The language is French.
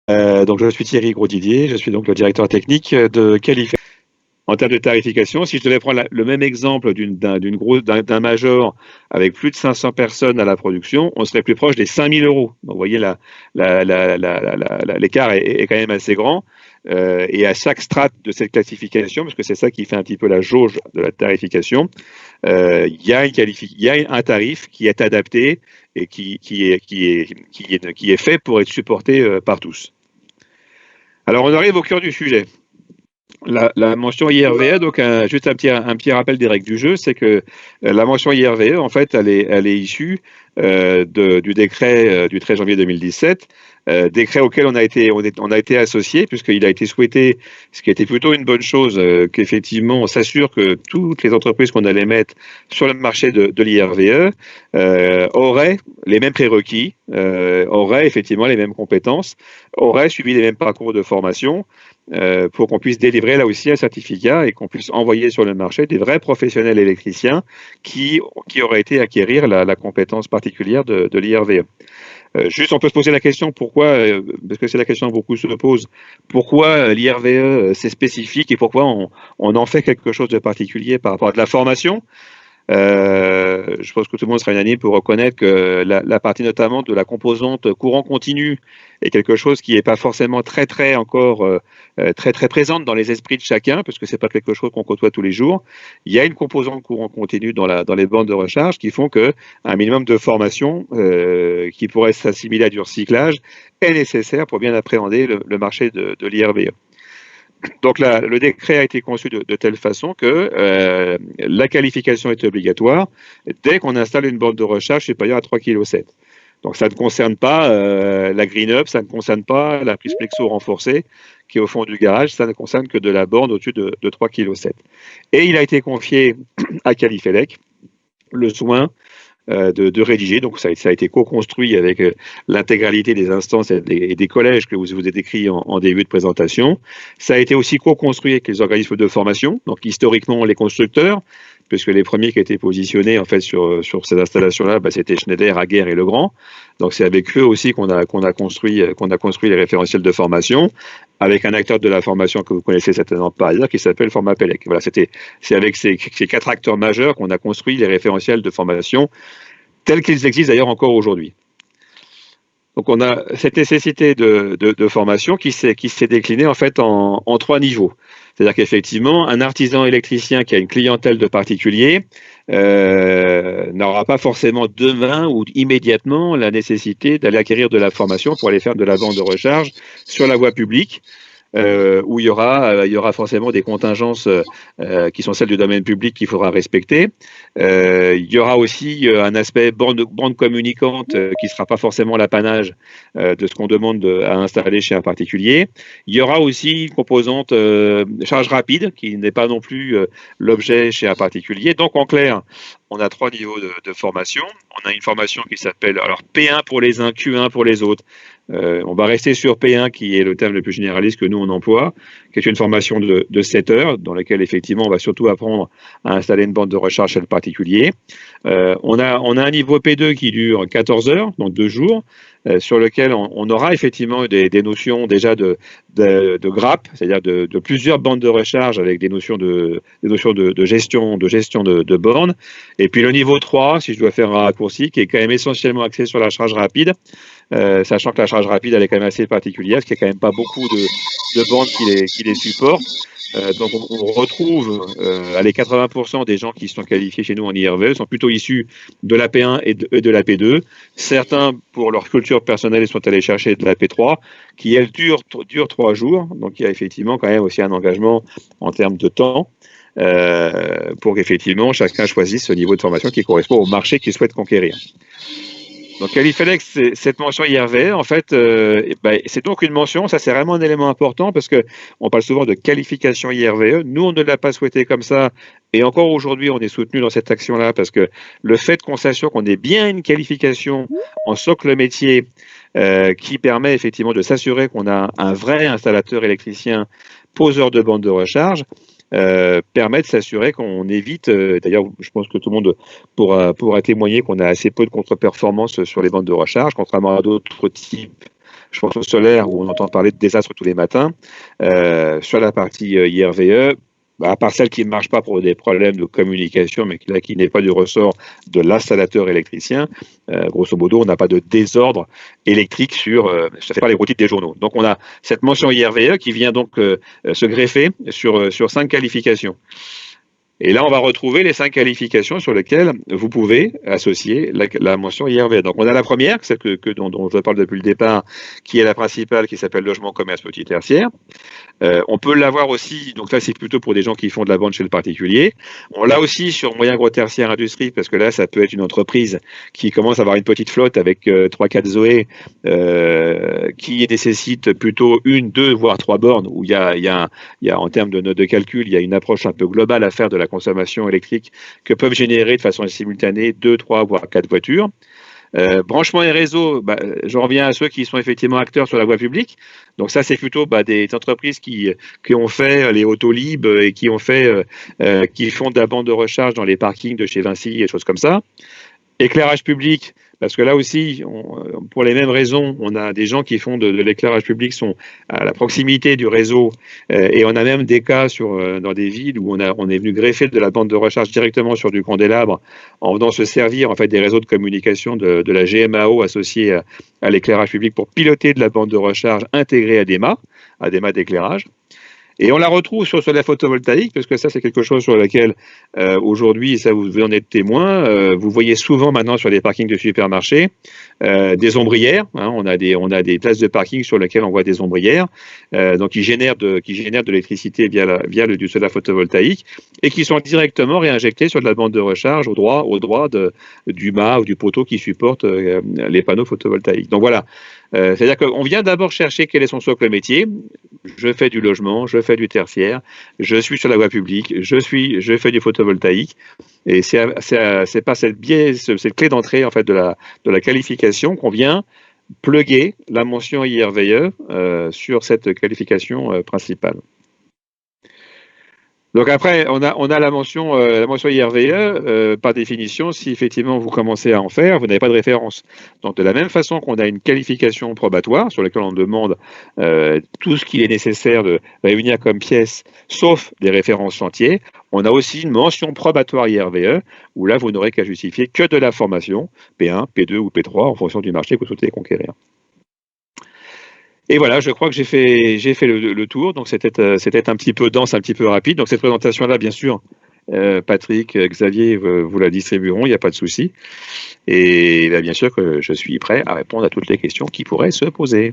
Donc, je suis Thierry Grosdidier, je suis donc le directeur technique de Qualify. En termes de tarification, si je devais prendre le même exemple d'un major avec plus de 500 personnes à la production, on serait plus proche des 5 000 euros. Donc, vous voyez, l'écart est quand même assez grand. Et à chaque strate de cette classification, parce que c'est ça qui fait un petit peu la jauge de la tarification, il y a un tarif qui est adapté et qui est fait pour être supporté par tous. Alors, on arrive au cœur du sujet. La mention IRVE, donc juste un petit rappel des règles du jeu, c'est que la mention IRVE, en fait, elle est issue du décret du 13 janvier 2017, décret auquel on a été associé, puisqu'il a été souhaité, ce qui était plutôt une bonne chose, qu'effectivement on s'assure que toutes les entreprises qu'on allait mettre sur le marché de l'IRVE auraient les mêmes prérequis, auraient effectivement les mêmes compétences, auraient suivi les mêmes parcours de formation, pour qu'on puisse délivrer là aussi un certificat et qu'on puisse envoyer sur le marché des vrais professionnels électriciens qui auraient été acquérir la compétence particulière de l'IRVE. Juste, on peut se poser la question pourquoi, parce que c'est la question que beaucoup se posent, pourquoi l'IRVE c'est spécifique et pourquoi on en fait quelque chose de particulier par rapport à de la formation. Je pense que tout le monde sera unanime pour reconnaître que la partie notamment de la composante courant continu est quelque chose qui n'est pas forcément très encore très présente dans les esprits de chacun, parce que c'est pas quelque chose qu'on côtoie tous les jours. Il y a une composante courant continu dans les bornes de recharge qui font que un minimum de formation qui pourrait s'assimiler à du recyclage est nécessaire pour bien appréhender le marché de l'IRVE. Donc le décret a été conçu de telle façon que la qualification est obligatoire dès qu'on installe une borne de recharge supérieure à 3,7 kg. Donc ça ne concerne pas la green up, ça ne concerne pas la prise plexo renforcée qui est au fond du garage, ça ne concerne que de la borne au-dessus de 3,7 kg. Et il a été confié à Qualifelec le soin de rédiger. Donc ça a été co-construit avec l'intégralité des instances et des collèges que vous avez décrits en début de présentation. Ça a été aussi co-construit avec les organismes de formation, donc historiquement les constructeurs, puisque les premiers qui étaient positionnés en fait sur ces installations-là, c'était Schneider, Hager et Legrand. Donc c'est avec eux aussi qu'on a construit les référentiels de formation, avec un acteur de la formation que vous connaissez certainement par ailleurs, qui s'appelle Formapelec. Voilà, c'est avec ces 4 acteurs majeurs qu'on a construit les référentiels de formation tels qu'ils existent d'ailleurs encore aujourd'hui. Donc on a cette nécessité de formation qui s'est déclinée en fait en 3 niveaux. C'est-à-dire qu'effectivement, un artisan électricien qui a une clientèle de particuliers n'aura pas forcément demain ou immédiatement la nécessité d'aller acquérir de la formation pour aller faire de la vente de recharge sur la voie publique. Où il y aura forcément des contingences qui sont celles du domaine public qu'il faudra respecter. Il y aura aussi un aspect bande communicante qui ne sera pas forcément l'apanage de ce qu'on demande à installer chez un particulier. Il y aura aussi une composante charge rapide qui n'est pas non plus l'objet chez un particulier. Donc en clair, on a 3 niveaux de formation. On a une formation qui s'appelle alors P1 pour les uns, Q1 pour les autres. On va rester sur P1 qui est le terme le plus généraliste que nous on emploie, qui est une formation de 7 heures dans laquelle effectivement on va surtout apprendre à installer une borne de recharge chez le particulier. On a un niveau P2 qui dure 14 heures, donc 2 jours, sur lequel on aura effectivement des notions déjà de grappe, c'est-à-dire de plusieurs bandes de recharge avec des notions de gestion de bornes. Et puis le niveau 3, si je dois faire un raccourci, qui est quand même essentiellement axé sur la charge rapide, sachant que la charge rapide elle est quand même assez particulière, parce qu'il n'y a quand même pas beaucoup de bandes qui les supportent. Donc on retrouve les 80% des gens qui sont qualifiés chez nous en IRVE sont plutôt issus de la P1 et de la P2. Certains, pour leur culture personnelle, sont allés chercher de la P3, qui elle dure 3 jours. Donc il y a effectivement quand même aussi un engagement en termes de temps pour qu'effectivement chacun choisisse ce niveau de formation qui correspond au marché qu'il souhaite conquérir. Donc Qualifelec, cette mention IRVE, en fait, c'est donc une mention, ça c'est vraiment un élément important parce que on parle souvent de qualification IRVE. Nous, on ne l'a pas souhaité comme ça, et encore aujourd'hui, on est soutenu dans cette action-là parce que le fait qu'on s'assure qu'on ait bien une qualification en socle métier qui permet effectivement de s'assurer qu'on a un vrai installateur électricien poseur de bande de recharge, permet de s'assurer qu'on évite, d'ailleurs je pense que tout le monde pourra témoigner qu'on a assez peu de contre-performance sur les bandes de recharge, contrairement à d'autres types je pense au solaire où on entend parler de désastres tous les matins. Sur la partie IRVE, à part celle qui ne marche pas pour des problèmes de communication, mais qui n'est pas du ressort de l'installateur électricien, grosso modo, on n'a pas de désordre électrique ça fait pas les gros titres des journaux. Donc on a cette mention IRVE qui vient donc se greffer sur 5 qualifications. Et là, on va retrouver les 5 qualifications sur lesquelles vous pouvez associer la mention IRV. Donc, on a la première, celle dont je parle depuis le départ, qui est la principale, qui s'appelle logement, commerce, petit tertiaire. On peut l'avoir aussi, donc là, c'est plutôt pour des gens qui font de la vente chez le particulier. On l'a aussi sur moyen, gros, tertiaire, industrie, parce que là, ça peut être une entreprise qui commence à avoir une petite flotte avec 3-4 Zoé, qui nécessite plutôt 1, 2, voire 3 bornes, où il y a en termes de calcul, il y a une approche un peu globale à faire de la consommation électrique que peuvent générer de façon simultanée 2, 3, voire 4 voitures. Branchement et réseau, je reviens à ceux qui sont effectivement acteurs sur la voie publique. Donc ça, c'est plutôt des entreprises qui ont fait les Autolib et qui font de la bande de recharge dans les parkings de chez Vinci et des choses comme ça. Éclairage public, parce que là aussi, pour les mêmes raisons, on a des gens qui font de l'éclairage public, sont à la proximité du réseau, et on a même des cas dans des villes où on est venu greffer de la bande de recharge directement sur du candélabre en venant se servir en fait des réseaux de communication de la GMAO associés à l'éclairage public pour piloter de la bande de recharge intégrée à des mâts d'éclairage. Et on la retrouve sur la photovoltaïque, parce que ça, c'est quelque chose sur lequel, aujourd'hui, et ça vous en êtes témoin, vous voyez souvent maintenant sur les parkings de supermarchés des ombrières. On a des places de parking sur lesquelles on voit des ombrières, donc qui génèrent de l'électricité via du solaire photovoltaïque et qui sont directement réinjectées sur de la bande de recharge au droit du mât ou du poteau qui supporte les panneaux photovoltaïques. Donc voilà. C'est-à-dire qu'on vient d'abord chercher quel est son socle métier. Je fais du logement, je fais du tertiaire, je suis sur la voie publique, je fais du photovoltaïque. Et c'est par cette clé d'entrée en fait de la qualification qu'on vient plugger la mention IRVE sur cette qualification principale. Donc après, on a la mention IRVE, par définition, si effectivement vous commencez à en faire, vous n'avez pas de référence. Donc de la même façon qu'on a une qualification probatoire sur laquelle on demande tout ce qu'il est nécessaire de réunir comme pièces, sauf des références chantiers, on a aussi une mention probatoire IRVE, où là, vous n'aurez qu'à justifier que de la formation, P1, P2 ou P3, en fonction du marché que vous souhaitez conquérir. Et voilà, je crois que j'ai fait le tour. Donc c'était un petit peu dense, un petit peu rapide. Donc cette présentation-là, bien sûr, Patrick, Xavier vous la distribueront, il n'y a pas de souci. Et bien sûr que je suis prêt à répondre à toutes les questions qui pourraient se poser.